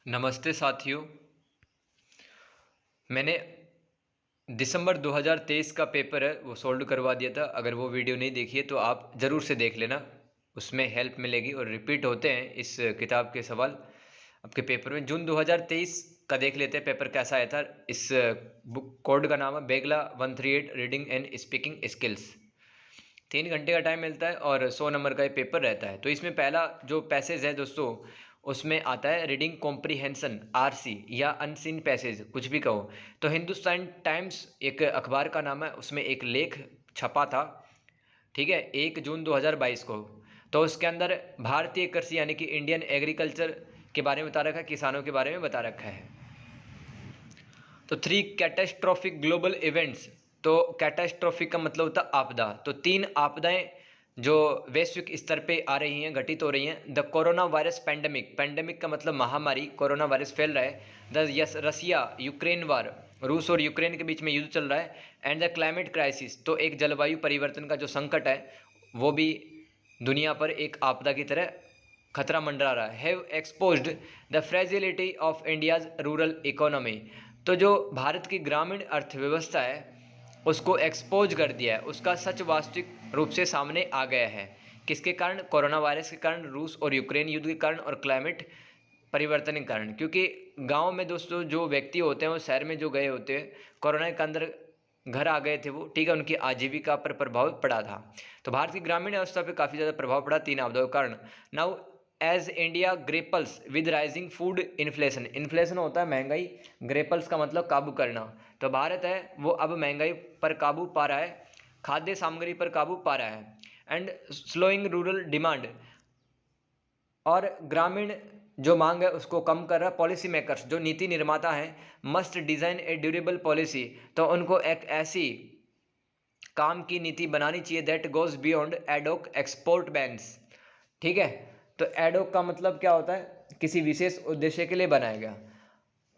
नमस्ते साथियों। मैंने दिसंबर 2023 का पेपर है वो सोल्व करवा दिया था। अगर वो वीडियो नहीं देखी है तो आप ज़रूर से देख लेना, उसमें हेल्प मिलेगी और रिपीट होते हैं इस किताब के सवाल आपके पेपर में। जून 2023 का देख लेते हैं पेपर कैसा आया था। इस बुक कोड का नाम है बेगला 138 रीडिंग एंड स्पीकिंग स्किल्स। 3 घंटे का टाइम मिलता है और 100 नंबर का ये पेपर रहता है। तो इसमें पहला जो पैसेज है दोस्तों, उसमें आता है रीडिंग कॉम्प्रीहेंशन आरसी या अनसीन पैसेज, कुछ भी कहो। तो हिंदुस्तान टाइम्स एक अखबार का नाम है, उसमें एक लेख छपा था, ठीक है, 1 जून 2022 को। तो उसके अंदर भारतीय कृषि यानी कि इंडियन एग्रीकल्चर के बारे में बता रखा है, किसानों के बारे में बता रखा है। तो 3 कैटेस्ट्रॉफिक ग्लोबल इवेंट्स। तो कैटेस्ट्रॉफिक का मतलब होता है आपदा। तो 3 आपदाएं जो वैश्विक स्तर पे आ रही हैं, घटित हो रही हैं। The corona virus pandemic, pandemic का मतलब महामारी, कोरोना वायरस फैल रहा है। द रसिया यूक्रेन वार, रूस और यूक्रेन के बीच में युद्ध चल रहा है। एंड द क्लाइमेट क्राइसिस, तो एक जलवायु परिवर्तन का जो संकट है वो भी दुनिया पर एक आपदा की तरह खतरा मंडरा रहा है। Have exposed the fragility of India's rural economy. तो जो भारत की ग्रामीण अर्थव्यवस्था है उसको एक्सपोज कर दिया है, उसका सच वास्तविक रूप से सामने आ गया है। किसके कारण? कोरोना वायरस के कारण, रूस और यूक्रेन युद्ध के कारण और क्लाइमेट परिवर्तन के कारण। क्योंकि गांव में दोस्तों जो व्यक्ति होते हैं वो शहर में जो गए होते हैं, कोरोना के अंदर घर आ गए थे वो, ठीक है, उनकी आजीविका पर प्रभाव पड़ा था। तो भारत की ग्रामीण अवस्था पर काफ़ी ज़्यादा प्रभाव पड़ा 3 आपदाओं के कारण। Now as India grapples with rising food inflation, inflation होता है महंगाई, ग्रेपल्स का मतलब काबू करना। तो भारत है वो अब महंगाई पर काबू पा रहा है, खाद्य सामग्री पर काबू पा रहा है। एंड स्लोइंग रूरल डिमांड, और ग्रामीण जो मांग है उसको कम कर रहा है। पॉलिसी मेकर्स, जो नीति निर्माता हैं, मस्ट डिज़ाइन ए ड्यूरेबल पॉलिसी, तो उनको एक ऐसी काम की नीति बनानी चाहिए that goes beyond ad hoc export bans, ठीक है। तो एडोक का मतलब क्या होता है? किसी विशेष उद्देश्य के लिए बनाया गया।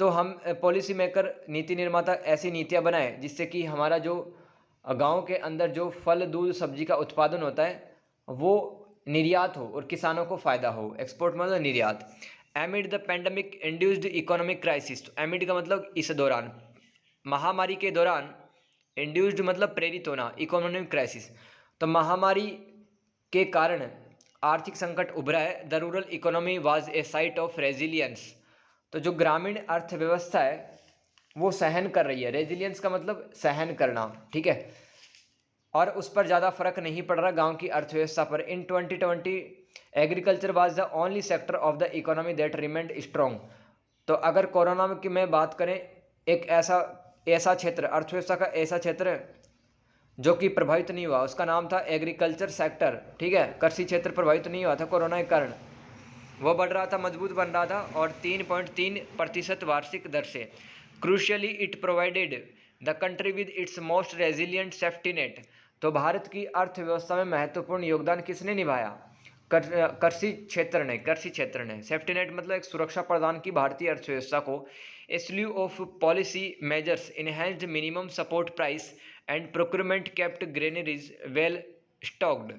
तो हम पॉलिसी मेकर, नीति निर्माता ऐसी नीतियां बनाए जिससे कि हमारा जो गांव के अंदर जो फल दूध सब्जी का उत्पादन होता है वो निर्यात हो और किसानों को फायदा हो। एक्सपोर्ट मतलब निर्यात। एमिड the pandemic induced economic crisis, तो एमिड का मतलब इस दौरान, महामारी के दौरान, इंड्यूस्ड मतलब प्रेरित होना, इकोनॉमिक क्राइसिस, तो महामारी के कारण आर्थिक संकट उभरा है। The rural economy was a site of resilience, तो जो ग्रामीण अर्थव्यवस्था है वो सहन कर रही है। रेजिलियंस का मतलब सहन करना, ठीक है, और उस पर ज़्यादा फर्क नहीं पड़ रहा गांव की अर्थव्यवस्था पर। इन 2020 agriculture was the only sector of the economy that remained strong. तो अगर कोरोना की मैं बात करें, एक ऐसा ऐसा क्षेत्र, अर्थव्यवस्था का ऐसा क्षेत्र जो कि प्रभावित नहीं हुआ, उसका नाम था एग्रीकल्चर सेक्टर, ठीक है। कृषि क्षेत्र प्रभावित नहीं हुआ था कोरोना के कारण, वो बढ़ रहा था, मजबूत बन रहा था, और 3.3% वार्षिक दर से। Crucially it provided the country with its most resilient safety net, तो भारत की अर्थव्यवस्था में महत्वपूर्ण योगदान किसने निभाया? कृषि क्षेत्र ने, कृषि क्षेत्र ने। सेफ्टी नेट मतलब एक सुरक्षा प्रदान की भारतीय अर्थव्यवस्था को। A slew of policy measures enhanced minimum support price and procurement kept granaries well stocked.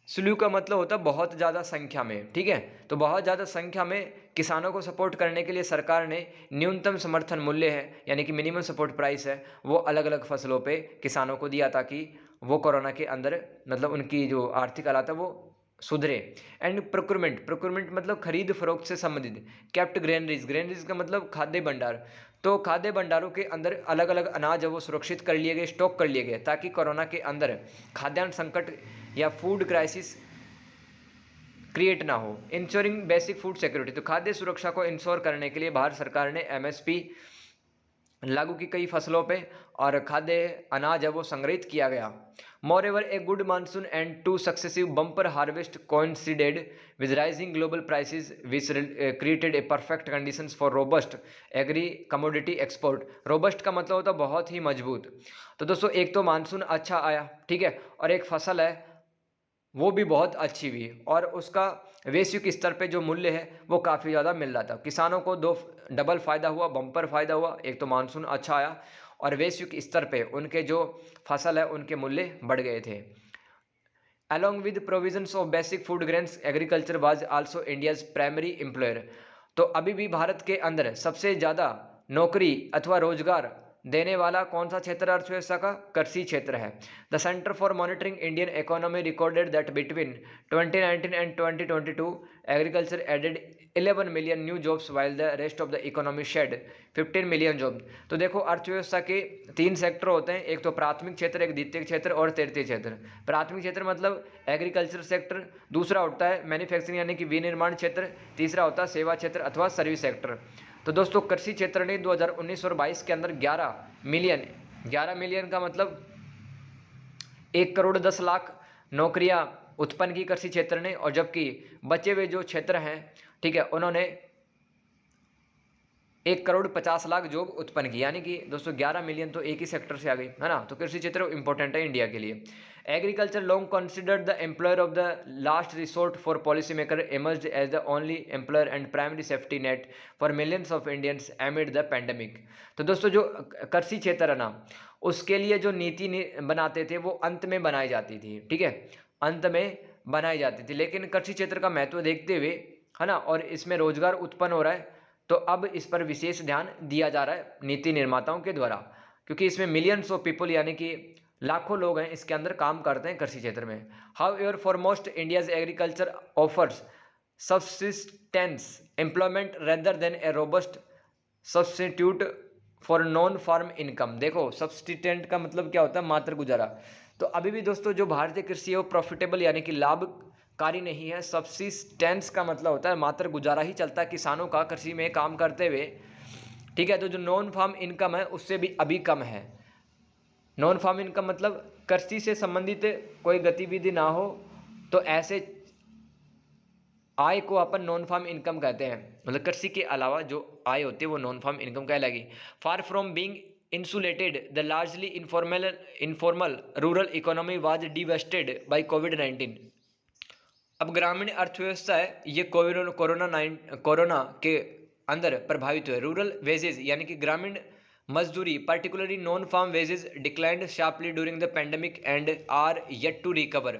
Slew का मतलब होता है बहुत ज़्यादा संख्या में, ठीक है। तो बहुत ज़्यादा संख्या में किसानों को सपोर्ट करने के लिए सरकार ने न्यूनतम समर्थन मूल्य है यानी कि मिनिमम सपोर्ट प्राइस है, वो अलग अलग फसलों पे किसानों को दिया ताकि वो कोरोना के अंदर मतलब उनकी जो आर्थिक हालात है वो सुधरे। एंड प्रोक्योरमेंट, प्रोक्योरमेंट मतलब खरीद फरोख्त से संबंधित। कैप्ट ग्रेनरीज, ग्रेनरीज का मतलब खाद्य भंडार, तो खाद्य भंडारों के अंदर अलग अलग अनाज है वो सुरक्षित कर लिए गए, स्टॉक कर लिए गए, ताकि कोरोना के अंदर खाद्यान्न संकट या फूड क्राइसिस क्रिएट ना हो। इंश्योरिंग बेसिक फूड सिक्योरिटी, तो खाद्य सुरक्षा को इंश्योर करने के लिए भारत सरकार ने एमएसपी लागू की कई फसलों पे, और खाद्य अनाज है वो संग्रहित किया गया। Moreover a good monsoon and 2 successive bumper harvest coincided with rising global prices which created a perfect conditions for robust agri commodity export. Robust का मतलब होता है बहुत ही मजबूत। तो दोस्तों एक तो मानसून अच्छा आया, ठीक है, और एक फसल है वो भी बहुत अच्छी हुई, और उसका वैश्विक स्तर पे जो मूल्य है वो काफ़ी ज़्यादा मिल रहा था। किसानों को दो डबल फ़ायदा हुआ, बम्पर फ़ायदा हुआ। एक तो मानसून अच्छा आया और वैश्विक स्तर पे उनके जो फसल है उनके मूल्य बढ़ गए थे। Along with provisions of basic food grains, agriculture was also India's primary employer. तो अभी भी भारत के अंदर सबसे ज़्यादा नौकरी अथवा रोजगार देने वाला कौन सा क्षेत्र अर्थव्यवस्था का? कृषि क्षेत्र है। The centre for monitoring Indian economy recorded that between 2019 and 2022 agriculture added 11 million new jobs while the rest of the economy shed 15 million job. तो देखो अर्थव्यवस्था के 3 सेक्टर होते हैं, एक तो प्राथमिक क्षेत्र, एक द्वितीय क्षेत्र और तृतीय क्षेत्र। प्राथमिक क्षेत्र मतलब एग्रीकल्चर सेक्टर, दूसरा होता है मैन्युफैक्चरिंग यानी कि विनिर्माण क्षेत्र, तीसरा होता है सेवा क्षेत्र अथवा सर्विस सेक्टर। तो दोस्तों कृषि क्षेत्र ने 2019 और 22 के अंदर 11 मिलियन का मतलब 1 करोड़ 10 लाख नौकरियां उत्पन्न की कृषि क्षेत्र ने, और जबकि बचे हुए जो क्षेत्र हैं, ठीक है, उन्होंने 1 करोड़ 50 लाख जॉब उत्पन्न की। यानी कि दोस्तों 11 मिलियन तो एक ही सेक्टर से आ गई है ना। तो कृषि क्षेत्र इंपॉर्टेंट है इंडिया के लिए। Agriculture long considered the employer of the last resort for policy maker emerged as the only employer and primary safety net for millions of Indians amid the pandemic. तो दोस्तों जो कृषि क्षेत्र है ना, उसके लिए जो नीति बनाते थे वो अंत में बनाई जाती थी, ठीक है, अंत में बनाई जाती थी। लेकिन कृषि क्षेत्र का महत्व देखते हुए, है ना, और इसमें रोजगार उत्पन्न हो रहा है, तो अब इस पर विशेष ध्यान दिया जा रहा है नीति निर्माताओं के द्वारा, क्योंकि इसमें मिलियंस ऑफ पीपल यानी कि लाखों लोग हैं इसके अंदर काम करते हैं कृषि क्षेत्र में। However foremost India's agriculture offers subsistence employment rather than a robust substitute for non farm income. देखो सब्स्टिटेंट का मतलब क्या होता है? मात्र गुजारा। तो अभी भी दोस्तों जो भारतीय कृषि है वो प्रॉफिटेबल यानी कि लाभकारी नहीं है। सब्सिस्टेंस का मतलब होता है मात्र गुजारा ही चलता है किसानों का कृषि में काम करते हुए, ठीक है। तो जो नॉन फार्म इनकम है उससे भी अभी कम है। नॉन फार्म इनकम मतलब कृषि से संबंधित कोई गतिविधि ना हो, तो ऐसे आय को अपन नॉन फार्म इनकम कहते हैं। मतलब कृषि के अलावा जो आय होती है वो नॉन फार्म इनकम कहलाएगी। Far from being insulated the largely informal rural economy was devastated by COVID-19। अब ग्रामीण अर्थव्यवस्था है ये कोरोना के अंदर प्रभावित हुए। रूरल वेजेस यानी कि ग्रामीण मजदूरी particularly non farm wages declined sharply during the pandemic and are yet to recover.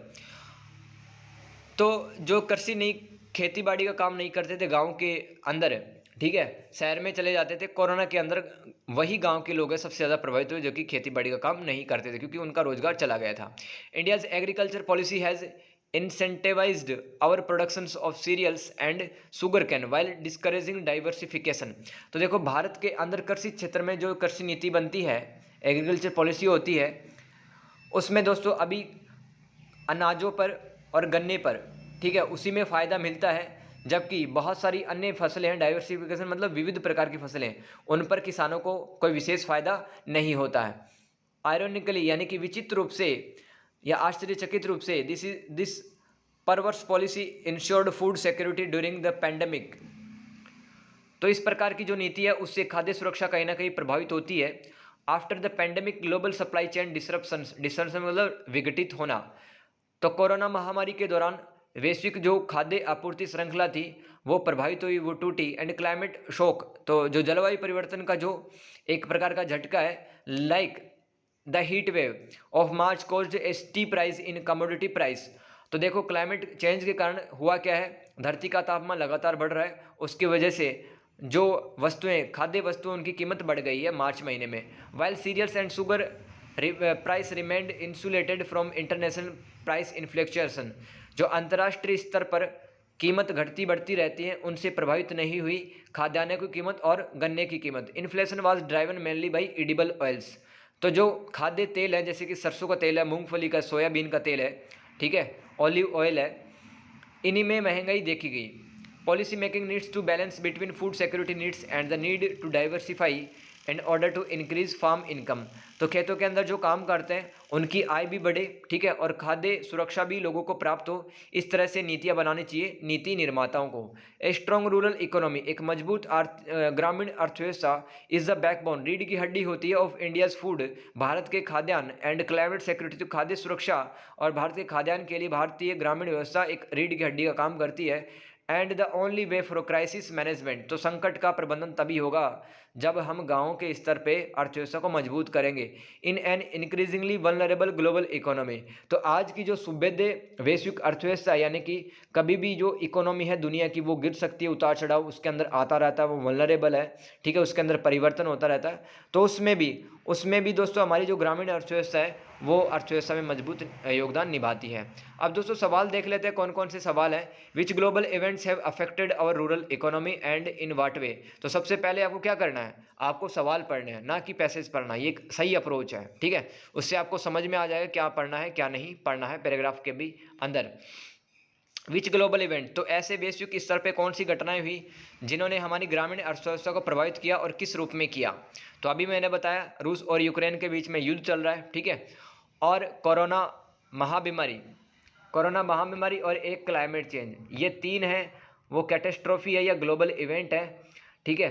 तो जो कृषि नहीं, खेती बाड़ी का काम नहीं करते थे गांव के अंदर, ठीक है, शहर में चले जाते थे, कोरोना के अंदर वही गांव के लोग हैं सबसे ज़्यादा प्रभावित हुए जो कि खेती बाड़ी का काम नहीं करते थे क्योंकि उनका रोजगार चला गया था। India's agriculture policy has incentivised our productions of cereals and sugar cane while discouraging diversification. तो देखो भारत के अंदर कृषि क्षेत्र में जो कृषि नीति बनती है, एग्रीकल्चर पॉलिसी होती है, उसमें दोस्तों अभी अनाजों पर और गन्ने पर, ठीक है, उसी में फ़ायदा मिलता है, जबकि बहुत सारी अन्य फसलें हैं, डाइवर्सिफिकेशन मतलब विविध प्रकार की फसलें, उन पर किसानों को कोई विशेष फायदा नहीं होता है। आयरोनिकली यानी कि विचित्र रूप से या आश्चर्यचकित रूप से this परवर्स policy insured food security during the pandemic. तो इस प्रकार की जो नीति है उससे खाद्य सुरक्षा कहीं ना कहीं प्रभावित होती है। After the pandemic global supply chain disruption मतलब विघटित होना। तो कोरोना महामारी के दौरान वैश्विक जो खाद्य आपूर्ति श्रृंखला थी वो प्रभावित हुई, वो टूटी। एंड क्लाइमेट शॉक, तो जो जलवायु परिवर्तन का जो एक प्रकार का झटका है, like the heat wave of March caused A steep rise in commodity price. तो देखो क्लाइमेट चेंज के कारण हुआ क्या है, धरती का तापमान लगातार बढ़ रहा है, उसकी वजह से जो वस्तुएं, खाद्य वस्तुएं, उनकी कीमत बढ़ गई है मार्च महीने में। While cereals and sugar price remained insulated from international price fluctuation. जो अंतर्राष्ट्रीय स्तर पर कीमत घटती बढ़ती रहती है उनसे प्रभावित नहीं हुई खाद्यान्न की कीमत और गन्ने की कीमत। Inflation was driven mainly by edible oils. तो जो खाद्य तेल है जैसे कि सरसों का तेल है, मूंगफली का, सोयाबीन का तेल है, ठीक है, ऑलिव ऑयल है, इन्हीं में महंगाई देखी गई। Policy making needs to balance between food security needs and the need to diversify in order to increase farm income. तो खेतों के अंदर जो काम करते हैं उनकी आय भी बढ़े, ठीक है, और खाद्य सुरक्षा भी लोगों को प्राप्त हो। इस तरह से नीतियां बनानी चाहिए नीति निर्माताओं को। ए स्ट्रॉन्ग रूरल इकोनॉमी, एक मजबूत ग्रामीण अर्थव्यवस्था इज द बैकबोन, रीढ़ की हड्डी होती है ऑफ इंडियाज फूड, भारत के खाद्यान्न, एंड क्लाइमेट सिक्योरिटी, तो खाद्य सुरक्षा और भारत के खाद्यान्न के लिए भारतीय ग्रामीण व्यवस्था एक रीढ़ की हड्डी का काम करती है। And the only way for crisis management, तो संकट का प्रबंधन तभी होगा जब हम गाँव के स्तर पे अर्थव्यवस्था को मजबूत करेंगे in an increasingly vulnerable global economy. तो आज की जो सुभेद्य वैश्विक अर्थव्यवस्था यानी कि कभी भी जो इकोनॉमी है दुनिया की वो गिर सकती है, उतार चढ़ाव उसके अंदर आता रहता है, वो वल्नरेबल है, ठीक है, उसके अंदर परिवर्तन होता रहता है। तो उसमें भी दोस्तों हमारी जो ग्रामीण अर्थव्यवस्था है वो अर्थव्यवस्था में मजबूत योगदान निभाती है। अब दोस्तों सवाल देख लेते हैं कौन कौन से सवाल हैं। Which global events have affected our rural economy and in what way. तो सबसे पहले आपको क्या करना है, आपको सवाल पढ़ने हैं, ना कि पैसेज पढ़ना। ये एक सही अप्रोच है, ठीक है, उससे आपको समझ में आ जाएगा क्या पढ़ना है क्या नहीं पढ़ना है पैराग्राफ के भी अंदर। विच ग्लोबल इवेंट, तो ऐसे वैश्विक स्तर पे कौन सी घटनाएं हुई जिन्होंने हमारी ग्रामीण अर्थव्यवस्था को प्रभावित किया और किस रूप में किया। तो अभी मैंने बताया रूस और यूक्रेन के बीच में युद्ध चल रहा है, ठीक है, और कोरोना महाबीमारी और एक क्लाइमेट चेंज, ये तीन है, वो कैटेस्ट्रॉफी है या ग्लोबल इवेंट है, ठीक है।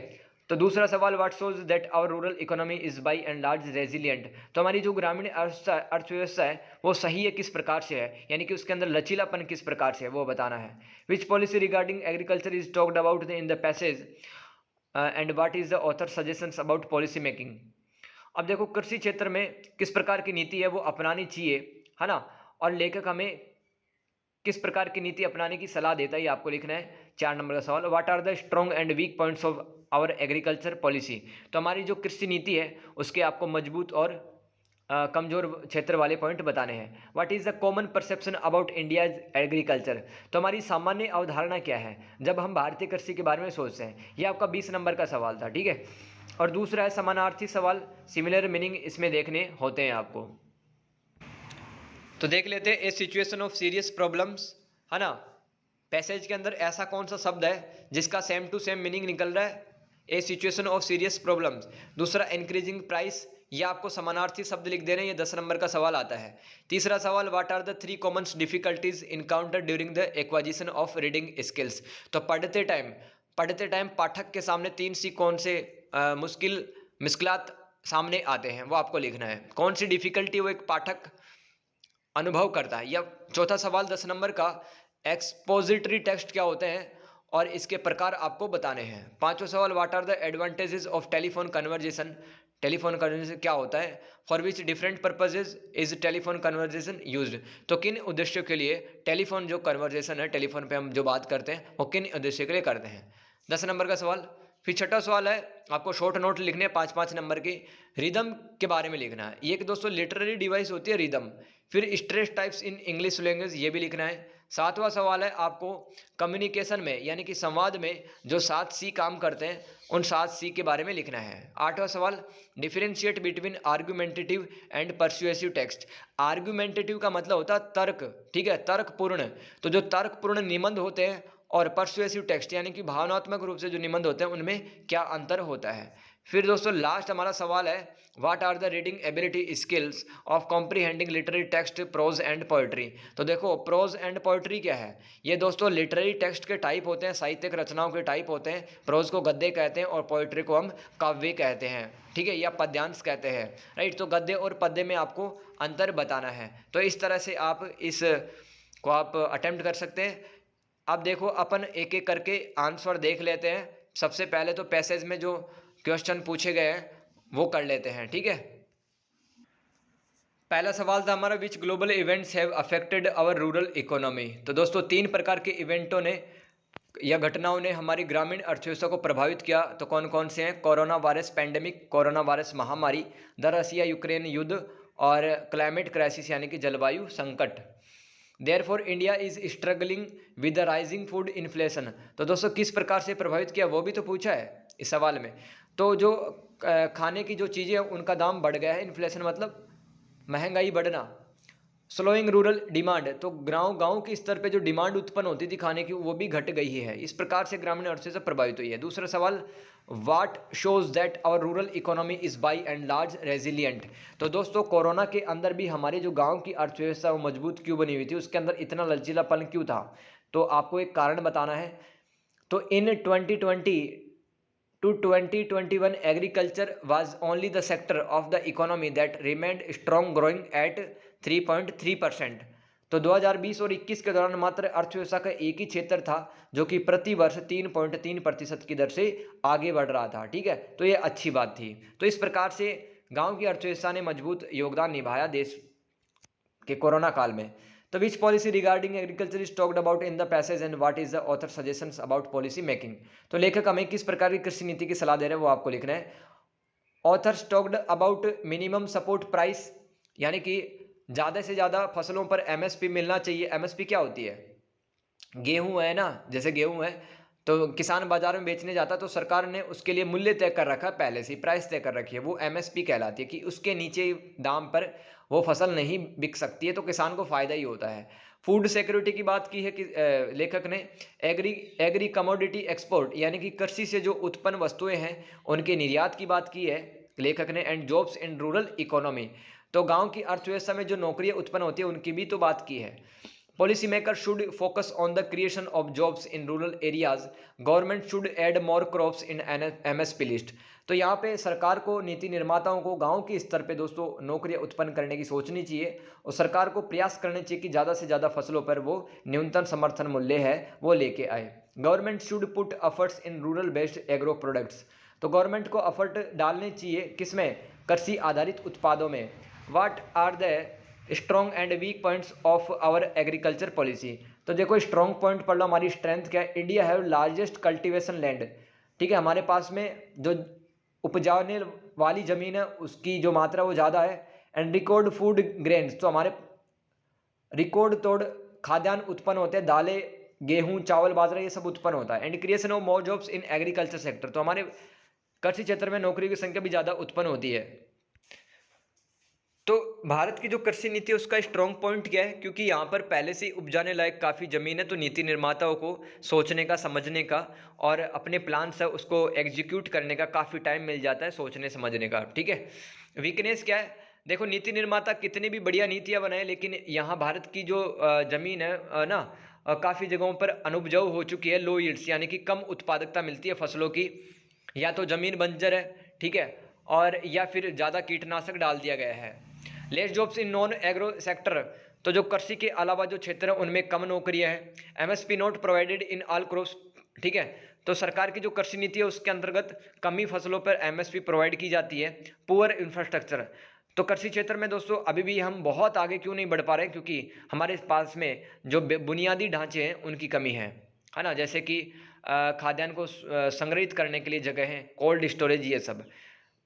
तो दूसरा सवाल, what shows that our rural economy is by and large resilient, तो हमारी जो ग्रामीण अर्थव्यवस्था है वो सही है किस प्रकार से है, यानी कि उसके अंदर लचीलापन किस प्रकार से है वो बताना है। विच policy regarding agriculture is talked about in the passage and what is the author suggestions about policy making. अब देखो कृषि क्षेत्र में किस प्रकार की नीति है वो अपनानी चाहिए, है ना, और लेखक हमें किस प्रकार की नीति अपनाने की सलाह देता है ये आपको लिखना है। 4 नंबर का सवाल, what are the strong and weak points of our agriculture policy, तो हमारी जो कृषि नीति है उसके आपको मजबूत और कमजोर क्षेत्र वाले पॉइंट बताने हैं। What is the common perception about India's agriculture, तो हमारी सामान्य अवधारणा क्या है जब हम भारतीय कृषि के बारे में सोचते हैं। ये आपका 20 नंबर का सवाल था, ठीक है। और दूसरा है समानार्थी सवाल, सिमिलर मीनिंग इसमें देखने होते हैं आपको। तो देख लेते हैं, ए सिचुएशन ऑफ सीरियस प्रॉब्लम्स, है ना, पैसेज के अंदर ऐसा कौन सा शब्द है जिसका सेम टू सेम मीनिंग निकल रहा है, ए सिचुएशन ऑफ सीरियस प्रॉब्लम्स। दूसरा इंक्रीजिंग प्राइस, ये आपको समानार्थी शब्द लिख दे रहे हैं, ये 10 नंबर का सवाल आता है। तीसरा सवाल, what are the 3 common difficulties encounter during the acquisition of reading skills, तो पढ़ते टाइम पाठक के सामने 3 सी कौन से मुश्किलात सामने आते हैं वो आपको लिखना है, कौन सी डिफिकल्टी वो एक पाठक अनुभव करता है। या चौथा सवाल 10 नंबर का, एक्सपोजिटरी टेक्स्ट क्या होते हैं और इसके प्रकार आपको बताने हैं। पांचवा सवाल, what are the advantages of telephone conversation, telephone conversation क्या होता है, for which different purposes is telephone conversation used, तो किन उद्देश्यों के लिए टेलीफोन जो कन्वर्जेशन है, टेलीफोन पे हम जो बात करते हैं वो किन उद्देश्य के लिए करते हैं। 10 नंबर का सवाल। फिर छठा सवाल है, आपको शॉर्ट नोट लिखने हैं 5-5 नंबर के, रिदम के बारे में लिखना है। ये कि दोस्तों लिटरेरी डिवाइस होती है रिदम। फिर stress types in English language, ये भी लिखना है। सातवां सवाल है आपको कम्युनिकेशन में यानी कि संवाद में जो 7 सी काम करते हैं उन 7 सी के बारे में लिखना है। आठवां सवाल, differentiate between argumentative and persuasive text. Argumentative का मतलब होता है तर्क, ठीक है, तर्कपूर्ण। तो जो तर्कपूर्ण निबंध होते हैं और परसुएसिव टेक्स्ट यानी कि भावनात्मक रूप से जो निबंध होते हैं उनमें क्या अंतर होता है। फिर दोस्तों लास्ट हमारा सवाल है, what are the reading ability skills of comprehending literary text, prose and poetry. तो देखो प्रोज एंड पोएट्री क्या है, ये दोस्तों लिटरेरी टेक्स्ट के टाइप होते हैं, साहित्यिक रचनाओं के टाइप होते हैं। प्रोज को गद्य कहते हैं और पोएट्री को हम काव्य कहते हैं, ठीक है, या पद्यांश कहते हैं, राइट। तो गद्य और पद्य में आपको अंतर बताना है। तो इस तरह से आप इस को आप अटेम्प्ट कर सकते हैं। अब देखो अपन एक एक करके आंसर देख लेते हैं। सबसे पहले तो पैसेज में जो क्वेश्चन पूछे गए हैं वो कर लेते हैं, ठीक है। पहला सवाल था हमारा, which global events have affected our rural economy. तो दोस्तों 3 प्रकार के इवेंटों ने या घटनाओं ने हमारी ग्रामीण अर्थव्यवस्था को प्रभावित किया। तो कौन कौन से हैं, corona virus pandemic, corona virus महामारी, द रसिया यूक्रेन युद्ध और क्लाइमेट क्राइसिस यानी कि जलवायु संकट। Therefore India is struggling with the rising food inflation. तो दोस्तों किस प्रकार से प्रभावित किया वो भी तो पूछा है इस सवाल में। तो जो खाने की जो चीज़ें हैं उनका दाम बढ़ गया है, इन्फ्लेशन मतलब महंगाई बढ़ना। स्लोइंग रूरल डिमांड, तो गांव के स्तर पे जो डिमांड उत्पन्न होती थी खाने की वो भी घट गई है। इस प्रकार से ग्रामीण अर्थव्यवस्था प्रभावित हुई है। दूसरा सवाल, what shows that our rural economy is by and large resilient. तो दोस्तों कोरोना के अंदर भी हमारे जो गांव की अर्थव्यवस्था वो मजबूत क्यों बनी हुई थी, उसके अंदर इतना लचीलापन क्यों था, तो आपको एक कारण बताना है। तो इन 2020 to 2021 agriculture was only the sector of the economy that remained strong, growing at 3.3%। तो 2020 और 21 के दौरान मात्र अर्थव्यवस्था का एक ही क्षेत्र था जो कि प्रति वर्ष 3.3% की दर से आगे बढ़ रहा था। ठीक है, तो ये अच्छी बात थी। तो इस प्रकार से गांव की अर्थव्यवस्था ने मजबूत योगदान निभाया देश के कोरोना काल में। तो विच policy regarding agriculture is talked about in the passage and what is the author suggestions about policy making. तो लेखक हमें किस प्रकार की कृषि नीति की सलाह दे रहे हैं वो आपको लिखना है। Authors talked about minimum support price, यानी कि ज़्यादा से ज़्यादा फसलों पर एमएसपी मिलना चाहिए। एमएसपी क्या होती है? गेहूं है ना, जैसे गेहूं है तो किसान बाजार में बेचने जाता है तो सरकार ने उसके लिए मूल्य तय कर रखा है, पहले से प्राइस तय कर रखी है, वो एमएसपी कहलाती है कि उसके नीचे दाम पर वो फसल नहीं बिक सकती है, तो किसान को फायदा ही होता है। फूड सिक्योरिटी की बात की है कि लेखक ने एग्री कमोडिटी एक्सपोर्ट, यानी कि कृषि से जो उत्पन्न वस्तुएं हैं उनके निर्यात की बात की है लेखक ने। And jobs in rural economy, तो गांव की अर्थव्यवस्था में जो नौकरियां उत्पन्न होती है उनकी भी तो बात की है। Policy maker should focus on the creation of jobs in rural areas, government should add more crops in MSP list. तो यहाँ पे सरकार को, नीति निर्माताओं को गांव के स्तर पे दोस्तों नौकरियां उत्पन्न करने की सोचनी चाहिए और सरकार को प्रयास करने चाहिए कि ज़्यादा से ज़्यादा फसलों पर वो न्यूनतम समर्थन मूल्य है वो लेके आए। Government should put efforts in rural based agro products, तो गवर्नमेंट को एफर्ट डालने चाहिए किसमें? कृषि आधारित उत्पादों में। What are the strong and weak points of our agriculture policy, तो देखो स्ट्रॉन्ग पॉइंट पढ़ लो, हमारी स्ट्रेंथ क्या है? India have largest cultivation land, ठीक है, हमारे पास में जो उपजाने वाली जमीन है उसकी जो मात्रा वो ज़्यादा है। एंड रिकॉर्ड फूड ग्रेन्स, तो हमारे रिकॉर्ड तोड़ खाद्यान्न उत्पन्न होते हैं, दालें, गेहूं, चावल, बाजरा, ये सब उत्पन्न होता है। And creation of more jobs in agriculture sector, तो हमारे कृषि क्षेत्र में नौकरी की संख्या भी ज़्यादा उत्पन्न होती है। तो भारत की जो कृषि नीति है उसका स्ट्रॉन्ग पॉइंट क्या है? क्योंकि यहाँ पर पहले से ही उपजाने लायक काफ़ी ज़मीन है, तो नीति निर्माताओं को सोचने का, समझने का और अपने प्लान से उसको एग्जीक्यूट करने का काफ़ी टाइम मिल जाता है, सोचने समझने का। ठीक है, वीकनेस क्या है? देखो नीति निर्माता कितनी भी बढ़िया नीतियाँ बनाए लेकिन यहाँ भारत की जो ज़मीन है ना, काफ़ी जगहों पर अनुपजाऊ हो चुकी है, लो यील्ड्स, यानी कि कम उत्पादकता मिलती है फसलों की, या तो ज़मीन बंजर है, ठीक है, और या फिर ज़्यादा कीटनाशक डाल दिया गया है। Less jobs in non agro sector, तो जो कृषि के अलावा जो क्षेत्र है उनमें कम नौकरियां हैं। MSP not provided in all crops, ठीक है, तो सरकार की जो कृषि नीति है उसके अंतर्गत कम ही फसलों पर एमएसपी प्रोवाइड की जाती है। पुअर इंफ्रास्ट्रक्चर, तो कृषि क्षेत्र में दोस्तों अभी भी हम बहुत आगे क्यों नहीं बढ़ पा रहे हैं? क्योंकि हमारे पास में जो बुनियादी ढांचे हैं उनकी कमी है ना, जैसे कि खाद्यान्न को संग्रहित करने के लिए जगह है, कोल्ड स्टोरेज, ये सब।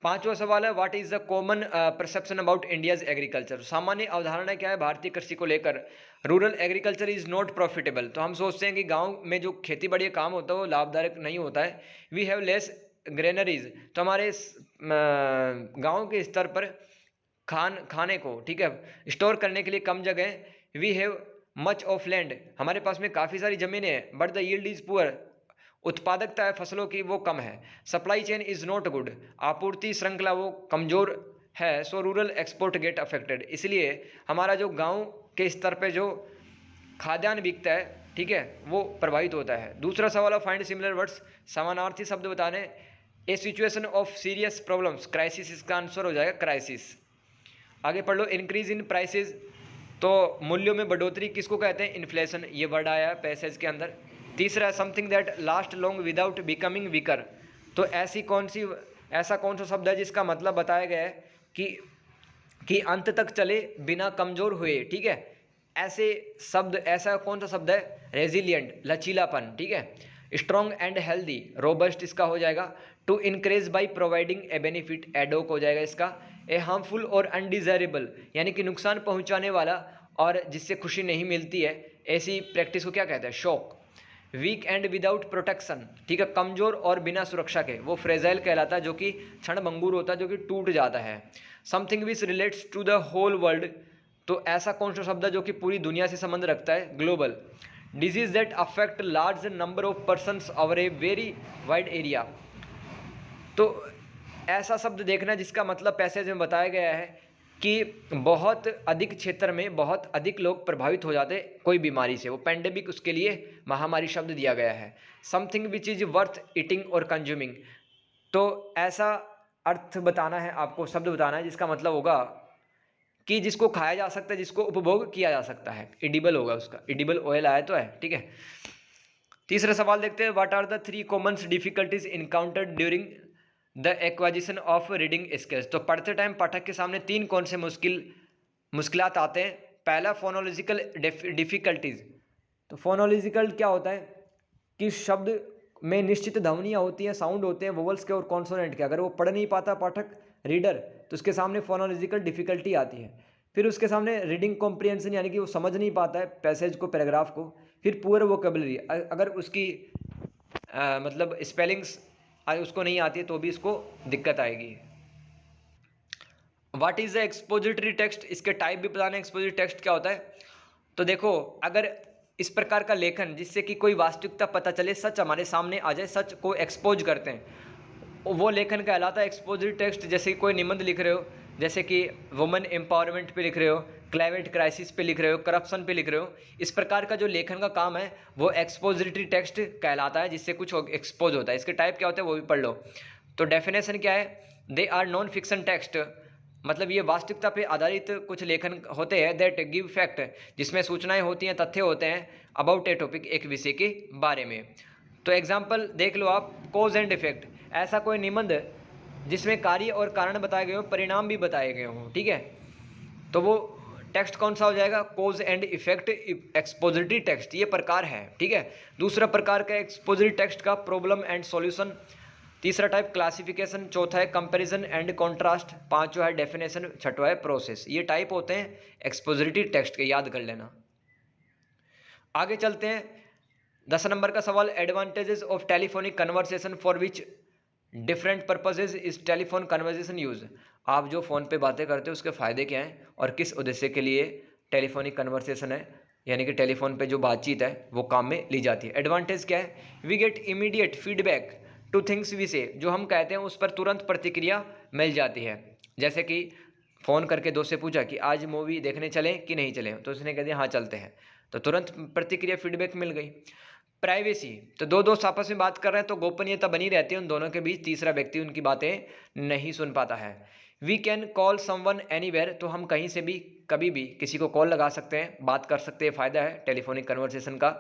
पांचवा सवाल है, what is the common perception about India's agriculture, सामान्य अवधारणा क्या है भारतीय कृषि को लेकर? Rural agriculture is not profitable, तो हम सोचते हैं कि गांव में जो खेती बाड़ी काम होता है वो लाभदायक नहीं होता है। वी हैव लेस ग्रेनरीज, तो हमारे गांव के स्तर पर खाने को, ठीक है, स्टोर करने के लिए कम जगह। We have much of land, हमारे पास में काफ़ी सारी ज़मीनें हैं, but the yield is poor, उत्पादकता है फसलों की वो कम है। Supply chain is not good, आपूर्ति श्रृंखला वो कमज़ोर है। So rural export get affected, इसलिए हमारा जो गांव के स्तर पे जो खाद्यान्न बिकता है, ठीक है, वो प्रभावित होता है। दूसरा सवाल है, फाइंड सिमिलर वर्ड्स, समानार्थी शब्द बताने। A situation of serious problems, crisis, इसका आंसर हो जाएगा क्राइसिस। आगे पढ़ लो, इंक्रीज इन प्राइसेस, तो मूल्यों में बढ़ोतरी किसको कहते हैं? इन्फ्लेशन, ये वर्ड आया है पैसेज के अंदर। तीसरा, something that last long without becoming weaker, तो ऐसा कौन सा शब्द है जिसका मतलब बताया गया है कि अंत तक चले बिना कमजोर हुए, ठीक है, ऐसा कौन सा शब्द है? रेजिलियंट, लचीलापन, ठीक है। स्ट्रॉन्ग एंड हेल्दी, रोबस्ट इसका हो जाएगा। To increase by providing a benefit, एडोक हो जाएगा इसका। ए हार्मफुल और अनडिजायरेबल, यानी कि नुकसान पहुंचाने वाला और जिससे खुशी नहीं मिलती है, ऐसी प्रैक्टिस को क्या कहते हैं? शौक। वीक एंड विदाउट प्रोटेक्शन, ठीक है, कमजोर और बिना सुरक्षा के, वो फ्रेजाइल कहलाता है, जो कि क्षणभंगुर होता है, जो कि टूट जाता है। Something which relates to the whole world, तो ऐसा कौन सा शब्द है जो कि पूरी दुनिया से संबंध रखता है? Global. Disease that affect large number of persons over a very wide area, तो ऐसा शब्द देखना जिसका मतलब पैसेज में बताया गया है कि बहुत अधिक क्षेत्र में बहुत अधिक लोग प्रभावित हो जाते कोई बीमारी से, वो पेंडेमिक, उसके लिए महामारी शब्द दिया गया है। Something which is worth eating और कंज्यूमिंग, तो ऐसा अर्थ बताना है आपको, शब्द बताना है जिसका मतलब होगा कि जिसको खाया जा सकता है, जिसको उपभोग किया जा सकता है, एडिबल होगा उसका, एडिबल ऑयल आया तो है, ठीक है। तीसरा सवाल देखते हैं, what are the 3 common difficulties encountered during the acquisition of reading skills. तो पढ़ते टाइम पाठक के सामने 3 कौन से मुश्किलात आते हैं। पहला फोनोलॉजिकल डिफिकल्टीज। तो फोनोलॉजिकल क्या होता है कि शब्द में निश्चित ध्वनियाँ होती हैं, साउंड होते हैं वोवल्स के और कॉन्सोनेंट के, अगर वो पढ़ नहीं पाता पाठक रीडर तो उसके सामने फोनोलॉजिकल डिफिकल्टी आती है। फिर उसके सामने रीडिंग कॉम्प्रिहेंशन यानी कि वो समझ नहीं पाता है पैसेज को, पैराग्राफ को। फिर पुअर वोकेबलरी, अगर उसकी मतलब स्पेलिंग्स उसको नहीं आती है तो भी इसको दिक्कत आएगी। What is the expository text, इसके टाइप भी बताना है, एक्सपोजिटरी टेक्स्ट क्या होता है। तो देखो, अगर इस प्रकार का लेखन जिससे कि कोई वास्तविकता पता चले, सच हमारे सामने आ जाए, सच को एक्सपोज करते हैं, वो लेखन कहलाता है एक्सपोजिटरी टेक्स्ट। जैसे कि कोई निबंध लिख रहे हो, जैसे कि वुमेन एम्पावरमेंट पे लिख रहे हो, क्लाइमेट क्राइसिस पे लिख रहे हो, करप्शन पे लिख रहे हो, इस प्रकार का जो लेखन का काम है वो एक्सपोजिटरी टेक्स्ट कहलाता है, जिससे कुछ एक्सपोज होता है। इसके टाइप क्या होते हैं वो भी पढ़ लो। तो डेफिनेशन क्या है, they are non fiction text, मतलब ये वास्तविकता पे आधारित कुछ लेखन होते हैं, दैट गिव फैक्ट, जिसमें सूचनाएं होती हैं, तथ्य होते हैं, अबाउट ए टॉपिक, एक विषय के बारे में। तो एग्जाम्पल देख लो आप, कॉज एंड इफेक्ट, ऐसा कोई निबंध जिसमें कार्य और कारण बताए गए हो, परिणाम भी बताए गए हों, ठीक है, तो वो टेक्स्ट कौन सा हो जाएगा, कोज एंड इफेक्ट एक्सपोजिटरी टेक्स्ट, ये प्रकार है, ठीक है। दूसरा प्रकार का एक्सपोजिटरी टेक्स्ट का प्रॉब्लम एंड सॉल्यूशन। तीसरा टाइप क्लासिफिकेशन। चौथा है कंपैरिजन एंड कॉन्ट्रास्ट। पांचवा है डेफिनेशन। छठवा है प्रोसेस। ये टाइप होते हैं एक्सपोजिटरी टेक्स्ट के, याद कर लेना। आगे चलते हैं, 10 नंबर का सवाल, advantages of telephonic conversation for which different purposes is telephone conversation use. आप जो फ़ोन पे बातें करते हो उसके फ़ायदे क्या हैं और किस उद्देश्य के लिए टेलीफोनिक कन्वर्सेशन है, यानी कि टेलीफोन पे जो बातचीत है वो काम में ली जाती है। एडवांटेज क्या है, we get immediate feedback to things we say, जो हम कहते हैं उस पर तुरंत प्रतिक्रिया मिल जाती है। जैसे कि फ़ोन करके दोस्त से पूछा कि आज मूवी देखने चलें कि नहीं चलें, तो उसने कह दिया हाँ चलते हैं, तो तुरंत प्रतिक्रिया फीडबैक मिल गई। प्राइवेसी, तो दो दोस्त आपस में बात कर रहे हैं तो गोपनीयता बनी रहती है उन दोनों के बीच, तीसरा व्यक्ति उनकी बातें नहीं सुन पाता है। We can call someone anywhere, तो हम कहीं से भी कभी भी किसी को कॉल लगा सकते हैं, बात कर सकते हैं, फ़ायदा है टेलीफोनिक कन्वर्सेशन का।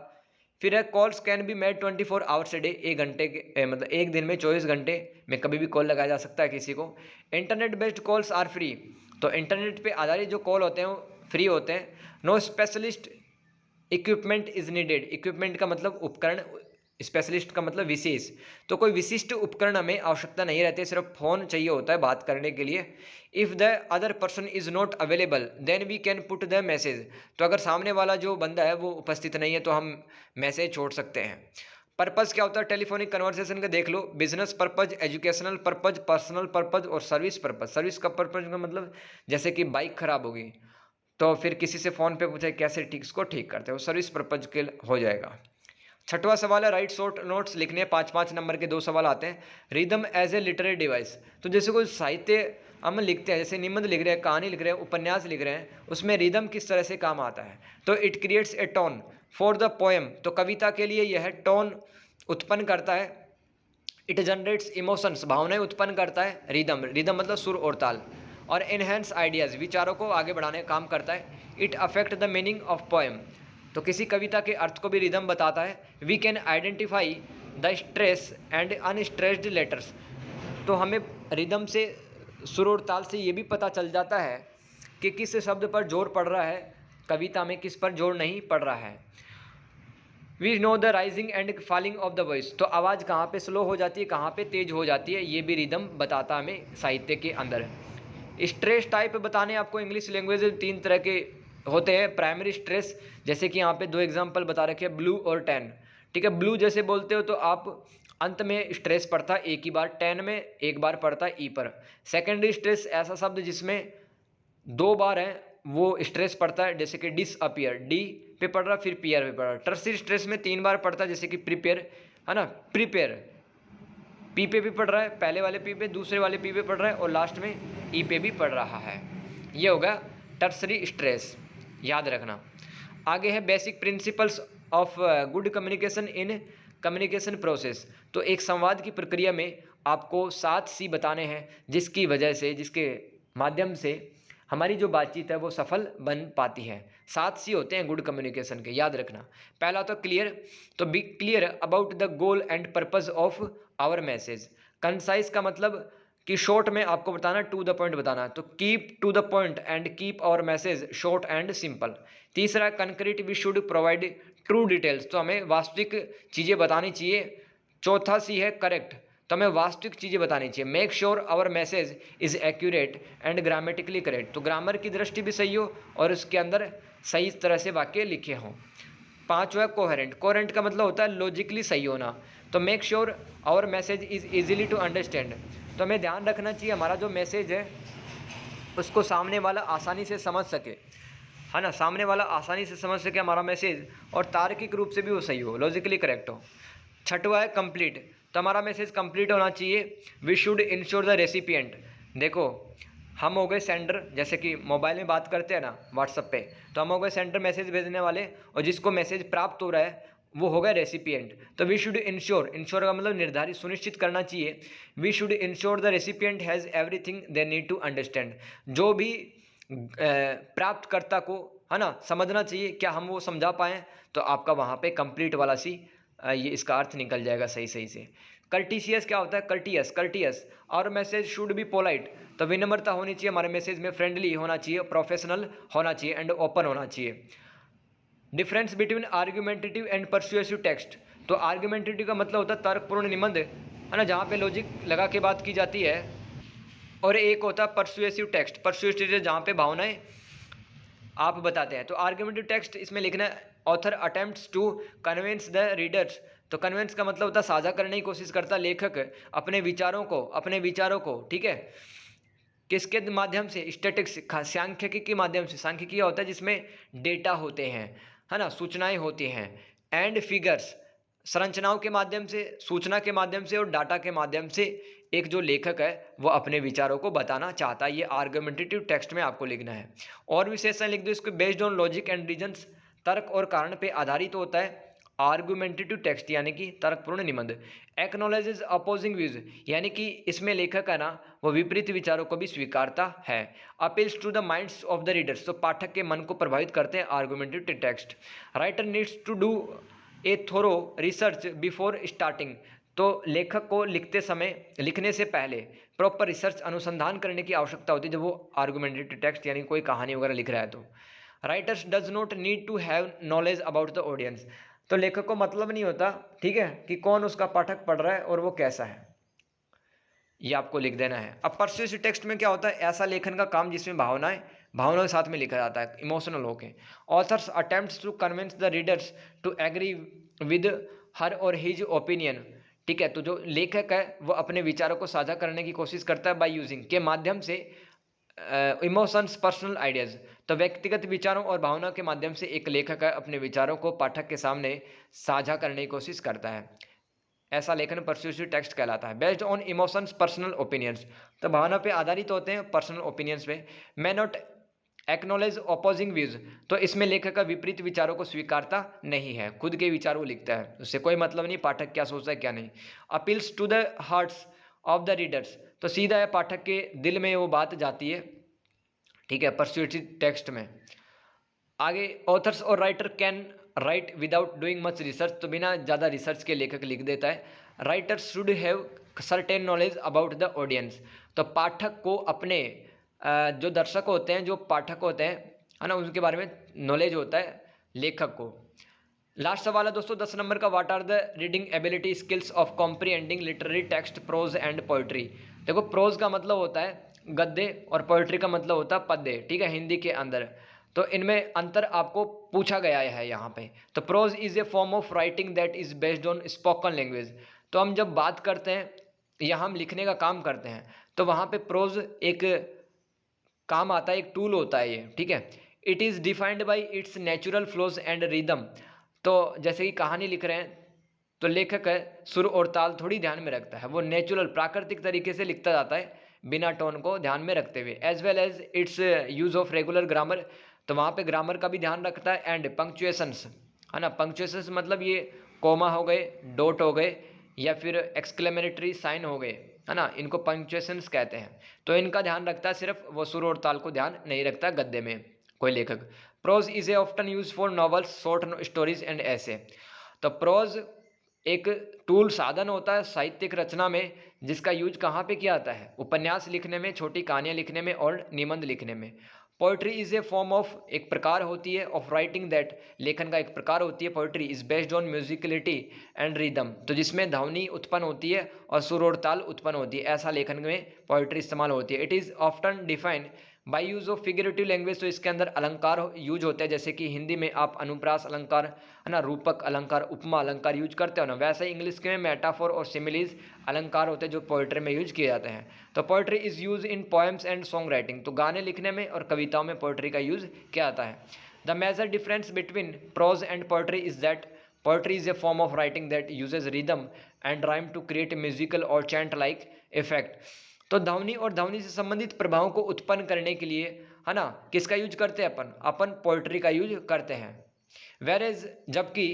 फिर है calls can be made 24 hours a day, एक घंटे के मतलब एक दिन में 24 घंटे में कभी भी कॉल लगाया जा सकता है किसी को। Internet based calls are free, तो इंटरनेट पे आधारित जो कॉल होते हैं वो फ्री होते हैं। No specialist equipment is needed, equipment का मतलब उपकरण, स्पेशलिस्ट का मतलब विशेष, तो कोई विशिष्ट उपकरण हमें आवश्यकता नहीं रहती, सिर्फ फ़ोन चाहिए होता है बात करने के लिए। If the other person is not available then we can put the message, तो अगर सामने वाला जो बंदा है वो उपस्थित नहीं है तो हम मैसेज छोड़ सकते हैं। पर्पज़ क्या होता है टेलीफोनिक कन्वर्सेशन का, देख लो, business purpose, educational purpose, personal purpose और सर्विस पर्पज़। सर्विस का पर्पज़ का मतलब जैसे कि बाइक ख़राब होगी तो फिर किसी से फ़ोन पे पूछे कैसे ठीक इसको ठीक करते हो, सर्विस पर्पज़ के हो जाएगा। छठवां सवाल है राइट शॉर्ट नोट्स लिखने, 5-5 नंबर के 2 सवाल आते हैं। Rhythm as a literary device, तो जैसे कोई साहित्य हम लिखते हैं, जैसे निबंध लिख रहे हैं, कहानी लिख रहे हैं, उपन्यास लिख रहे हैं, उसमें रिदम किस तरह से काम आता है। तो it creates a tone for the poem, तो कविता के लिए यह टोन उत्पन्न करता है। इट जनरेट्स इमोशंस, भावनाएं उत्पन्न करता है। रिदम, रिदम मतलब सुर और ताल। और एनहेंस आइडियाज़, विचारों को आगे बढ़ाने का काम करता है। It affect the meaning of poem, तो किसी कविता के अर्थ को भी रिदम बताता है। We can identify the stress and unstressed letters, तो हमें रिदम से, सुर और ताल से ये भी पता चल जाता है कि किस शब्द पर जोर पड़ रहा है कविता में, किस पर जोर नहीं पड़ रहा है। We know the rising and falling of the voice, तो आवाज़ कहाँ पे स्लो हो जाती है, कहाँ पे तेज हो जाती है, ये भी रिदम बताता हमें साहित्य के अंदर। स्ट्रेस टाइप बताने आपको, इंग्लिश लैंग्वेज 3 तरह के होते हैं। प्राइमरी स्ट्रेस, जैसे कि यहाँ पे 2 एग्जांपल बता रखे हैं, ब्लू और टैन, ठीक है। ब्लू जैसे बोलते हो तो आप अंत में स्ट्रेस पड़ता है एक ही बार, टैन में एक बार पड़ता है ई पर। सेकेंडरी स्ट्रेस ऐसा शब्द जिसमें 2 बार है वो स्ट्रेस पड़ता है, जैसे कि डिसअपियर, डी पे पड़ रहा फिर पीयर पे पड़ रहा। टर्सरी स्ट्रेस में 3 बार पड़ता है, जैसे कि प्रिपेयर है ना, प्रिपेयर पी पे भी पड़ रहा है, पहले वाले पी पे, दूसरे वाले पी पे पड़ रहा है और लास्ट में ई पे भी पड़ रहा है। ये होगा टर्सरी स्ट्रेस, याद रखना। आगे है basic principles of good communication in communication process, तो एक संवाद की प्रक्रिया में आपको 7 C बताने हैं, जिसकी वजह से, जिसके माध्यम से हमारी जो बातचीत है वो सफल बन पाती है। 7 सी होते हैं गुड कम्युनिकेशन के, याद रखना। पहला तो क्लियर, तो be clear about the goal and purpose of our message. Concise का मतलब कि शॉर्ट में आपको बताना, टू द पॉइंट बताना, तो keep to the point and keep our message short and simple. तीसरा concrete, we should provide true details, तो हमें वास्तविक चीज़ें बतानी चाहिए। चौथा सी है करेक्ट, तो हमें वास्तविक चीज़ें बतानी चाहिए। Make sure our message is accurate and grammatically correct, तो ग्रामर की दृष्टि भी सही हो और उसके अंदर सही तरह से वाक्य लिखे हों। पांचवा है कोहेरेंट। कोहेरेंट का मतलब होता है लॉजिकली सही होना। तो make sure our message is easily to understand, तो हमें ध्यान रखना चाहिए हमारा जो मैसेज है उसको सामने वाला आसानी से समझ सके, है ना, सामने वाला आसानी से समझ सके हमारा मैसेज, और तार्किक रूप से भी वो सही हो, लॉजिकली करेक्ट हो। छठवा है कंप्लीट, तो हमारा मैसेज कंप्लीट होना चाहिए। We should ensure the recipient, देखो हम हो गए सेंडर, जैसे कि मोबाइल में बात करते हैं ना व्हाट्सएप पे, तो हम हो गए सेंडर मैसेज भेजने वाले, और जिसको मैसेज प्राप्त हो रहा है वो हो गया रेसिपिएंट। तो वी शुड इंश्योर, इंश्योर का मतलब निर्धारित सुनिश्चित करना चाहिए। We should ensure the recipient has everything they need to understand, जो भी प्राप्तकर्ता को, है ना, समझना चाहिए, क्या हम वो समझा पाएँ, तो आपका वहाँ पे कंप्लीट वाला सी ये इसका अर्थ निकल जाएगा सही सही से। कर्टिशियस क्या होता है, कर्टियस, कर्टियस और मैसेज शुड बी पोलाइट, तो विनम्रता होनी चाहिए हमारे मैसेज में, फ्रेंडली होना चाहिए, प्रोफेशनल होना चाहिए एंड ओपन होना चाहिए। Difference between argumentative and persuasive text, तो आर्ग्यूमेंटेटिव का मतलब होता है तर्कपूर्ण निबंध, है ना, जहाँ पे लॉजिक लगा के बात की जाती है, और एक होता है परसुएसिव टेक्स्ट, परसुएसिव जहाँ पे भावनाएं आप बताते हैं। तो आर्ग्यूमेंटिव टेक्स्ट इसमें लिखना है author attempts to convince the readers, तो कन्विंस का मतलब होता है साझा करने की कोशिश करता लेखक अपने विचारों को, ठीक है, किसके माध्यम से, स्टैटिक्स, सांख्यिकी के माध्यम से। सांख्यिकी होता है जिसमें डेटा होते हैं, है ना, सूचनाएं होती हैं, एंड फिगर्स, संरचनाओं के माध्यम से, सूचना के माध्यम से और डाटा के माध्यम से एक जो लेखक है वो अपने विचारों को बताना चाहता है। ये आर्गुमेंटेटिव टेक्स्ट में आपको लिखना है। और विशेषण लिख दो इसको, based on logic and reasons, तर्क और कारण पे आधारित होता है आर्गुमेंटेटिव टेक्स्ट, यानी कि तर्कपूर्ण निबंध। एक्नॉलेजेस अपोजिंग व्यूज, यानी कि इसमें लेखक है ना वो विपरीत विचारों को भी स्वीकारता है। Appeals to the minds of the readers, तो पाठक के मन को प्रभावित करते हैं argumentative text. Writer needs to do a thorough research before starting, तो लेखक को लिखने से पहले प्रॉपर रिसर्च, अनुसंधान करने की आवश्यकता होती है जब वो आर्गुमेंटेटिव टेक्स्ट यानी कोई कहानी वगैरह लिख रहा है। तो writers does not need to have knowledge about the audience, तो लेखक को मतलब नहीं होता, ठीक है, कि कौन उसका पाठक पढ़ रहा है और वो कैसा है, ये आपको लिख देना है। अब परसुएसिव टेक्स्ट में क्या होता है, ऐसा लेखन का काम जिसमें भावनाओं के साथ में लिखा जाता है, इमोशनल होके। Authors attempts to convince the readers to agree with her or his opinion, ठीक है, तो जो लेखक है वो अपने विचारों को साझा करने की कोशिश करता है बाय यूजिंग के माध्यम से इमोशंस पर्सनल आइडियाज, तो व्यक्तिगत विचारों और भावना के माध्यम से एक लेखक है अपने विचारों को पाठक के सामने साझा करने की कोशिश करता है। ऐसा लेखन परसुएसिव टेक्स्ट कहलाता है। Based on emotions personal opinions, तो भावना पे आधारित होते हैं पर्सनल ओपिनियंस पे। May not acknowledge opposing views, तो इसमें लेखक का विपरीत विचारों को स्वीकारता नहीं है, खुद के विचार वो लिखता है, उससे कोई मतलब नहीं पाठक क्या सोचता है क्या नहीं। Appeals to the hearts of the readers, तो सीधा है पाठक के दिल में वो बात जाती है, ठीक है, परसुएसिव टेक्स्ट में। आगे ऑथर्स और writer can write without doing much research, तो बिना ज़्यादा रिसर्च के लेखक लिख देता है। Writer should have certain knowledge about the audience, तो पाठक को अपने जो दर्शक होते हैं, जो पाठक होते हैं, है ना, उनके बारे में नॉलेज होता है लेखक को। लास्ट सवाल है दोस्तों 10 नंबर का, what are the reading ability skills of comprehending literary text, prose and poetry. देखो प्रोज का मतलब होता है गद्य और पोइट्री का मतलब होता है पद्य, ठीक है, हिंदी के अंदर, तो इनमें अंतर आपको पूछा गया है यहाँ पे। तो prose is a form of writing that is based on spoken language, तो हम जब बात करते हैं या हम लिखने का काम करते हैं तो वहाँ पे प्रोज एक काम आता है, एक टूल होता है ये, ठीक है। It is defined by its natural flows and rhythm, तो जैसे कि कहानी लिख रहे हैं तो लेखक है सुर और ताल थोड़ी ध्यान में रखता है, वो नेचुरल प्राकृतिक तरीके से लिखता जाता है बिना टोन को ध्यान में रखते हुए। As well as its use of regular grammar, तो वहाँ पे ग्रामर का भी ध्यान रखता है। एंड पंक्चुएशंस, है ना, पंक्चुएशंस मतलब ये कोमा हो गए, डॉट हो गए, या फिर एक्सक्लेमेटरी साइन हो गए, है ना, इनको पंक्चुएशंस कहते हैं। तो इनका ध्यान रखता है, सिर्फ वो सुर और ताल को ध्यान नहीं रखता गद्य में कोई लेखक। Prose is a often use for novels, short stories and ऐसे। तो प्रोज एक टूल, साधन होता है साहित्यिक रचना में, जिसका यूज कहाँ पे किया जाता है? उपन्यास लिखने में, छोटी कहानियाँ लिखने में और निबंध लिखने में। Poetry is a form of, एक प्रकार होती है, ऑफ राइटिंग दैट, लेखन का एक प्रकार होती है poetry, is based on musicality and rhythm, तो जिसमें ध्वनि उत्पन्न होती है और सुर और ताल उत्पन्न होती है, ऐसा लेखन में पोइट्री इस्तेमाल होती है। It is often defined by use of figurative language, तो इसके अंदर अलंकार यूज होते हैं, जैसे कि हिंदी में आप अनुप्रास अलंकार, है ना, रूपक अलंकार, उपमा अलंकार यूज करते हो ना, वैसे ही इंग्लिश के में मेटाफोर और सिमिलीज अलंकार होते हैं जो पोइट्री में यूज किए जाते हैं। तो poetry is use in poems and song writing, तो गाने लिखने में और कविताओं में पोइट्री का यूज किया जाता है। The major difference between prose and poetry is that poetry is a form of writing that uses rhythm and rhyme to create a musical or chant like effect। तो ध्वनि और ध्वनि से संबंधित प्रभावों को उत्पन्न करने के लिए, है ना, किसका यूज करते हैं? अपन पोइट्री का यूज करते हैं। वेर एज, जबकि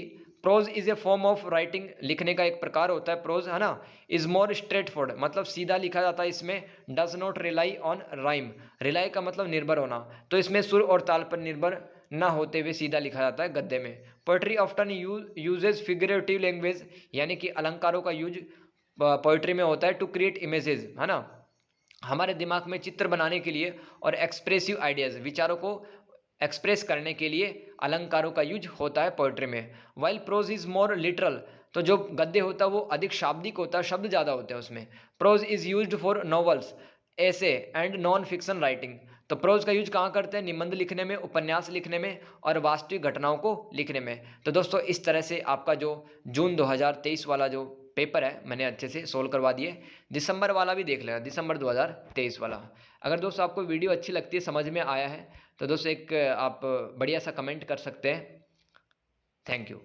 prose is a form of writing, लिखने का एक प्रकार होता है प्रोज, है ना, इज मोर स्ट्रेट फॉरवर्ड, मतलब सीधा लिखा जाता है इसमें। Does not rely on rhyme, rely का मतलब निर्भर होना, तो इसमें सुर और ताल पर निर्भर ना होते हुए सीधा लिखा जाता है गद्य में। Poetry often uses figurative language, यानी कि अलंकारों का यूज पोइट्री में होता है, टू क्रिएट इमेजेस, है ना, हमारे दिमाग में चित्र बनाने के लिए, और एक्सप्रेसिव आइडियाज, विचारों को एक्सप्रेस करने के लिए अलंकारों का यूज होता है पोइट्री में। While prose is more literal, तो जो गद्य होता है वो अधिक शाब्दिक होता है, शब्द ज़्यादा होते हैं उसमें। Prose is used for novels, ऐसे एंड नॉन फिक्शन राइटिंग, तो प्रोज का यूज कहाँ करते हैं? निबंध लिखने में, उपन्यास लिखने में और वास्तविक घटनाओं को लिखने में। तो दोस्तों इस तरह से आपका जो जून 2023 वाला जो पेपर है मैंने अच्छे से सोल्व करवा दिए। दिसंबर वाला भी देख लेना, दिसंबर 2023 वाला। अगर दोस्तों आपको वीडियो अच्छी लगती है, समझ में आया है, तो दोस्तों एक आप बढ़िया सा कमेंट कर सकते हैं। Thank you.